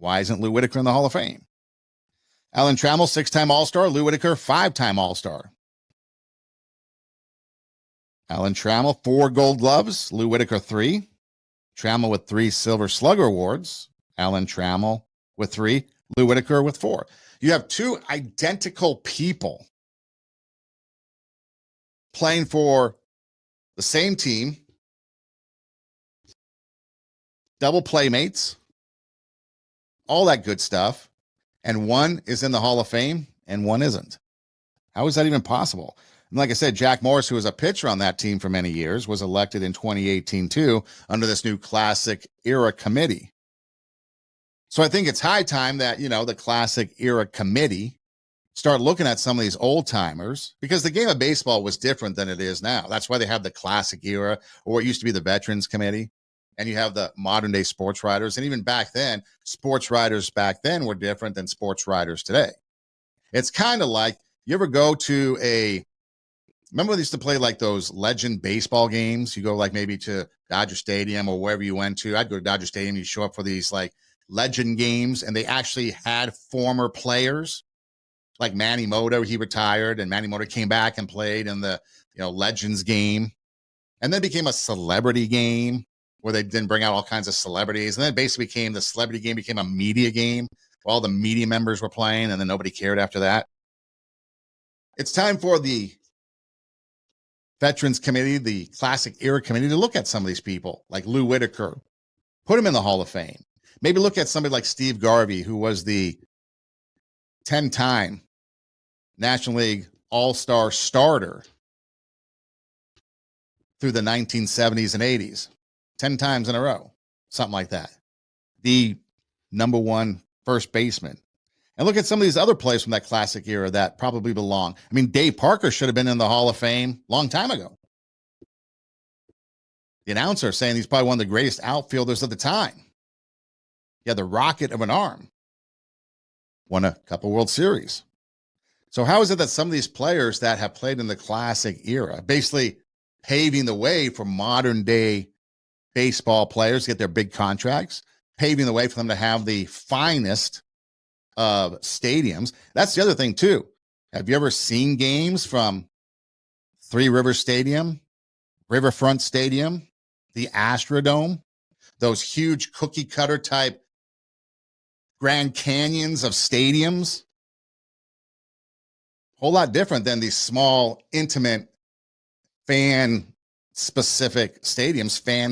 Why isn't Lou Whitaker in the Hall of Fame? Alan Trammell, 6-time All-Star. Lou Whitaker, 5-time All-Star. Alan Trammell, 4 Gold Gloves. Lou Whitaker, 3. Trammell with 3 Silver Slugger Awards. Alan Trammell with 3. Lou Whitaker with 4. You have 2 identical people playing for the same team, double playmates, all that good stuff, and one is in the Hall of Fame and one isn't. How is that even possible? And like I said, Jack Morris, who was a pitcher on that team for many years, was elected in 2018 too under this new Classic Era Committee. So I think it's high time that, the Classic Era Committee start looking at some of these old timers, because the game of baseball was different than it is now. That's why they have the Classic Era, or what used to be the Veterans Committee. And you have the modern day sports writers. And even back then, sports writers back then were different than sports writers today. It's kind of like, you ever go to remember when they used to play like those legend baseball games? You go like maybe to Dodger Stadium or wherever you went to. I'd go to Dodger Stadium. You show up for these like legend games, and they actually had former players like Manny Mota. He retired, and Manny Mota came back and played in the Legends game. And then it became a celebrity game where they didn't bring out all kinds of celebrities. And then it basically the celebrity game became a media game where all the media members were playing, and then nobody cared after that. It's time for the Veterans Committee, the Classic Era Committee, to look at some of these people like Lou Whitaker, put him in the Hall of Fame. Maybe look at somebody like Steve Garvey, who was the 10-time National League All-Star starter through the 1970s and 80s, 10 times in a row, something like that. The number 1 first baseman. And look at some of these other players from that Classic Era that probably belong. I mean, Dave Parker should have been in the Hall of Fame a long time ago. The announcer saying he's probably one of the greatest outfielders of the time. He had the rocket of an arm. Won a couple World Series. So how is it that some of these players that have played in the Classic Era, basically paving the way for modern day baseball players to get their big contracts, paving the way for them to have the finest of stadiums? That's the other thing too. Have you ever seen games from Three Rivers Stadium, Riverfront Stadium, the Astrodome, those huge cookie cutter type Grand Canyons of stadiums? Whole lot different than these small, intimate, fan specific stadiums, fan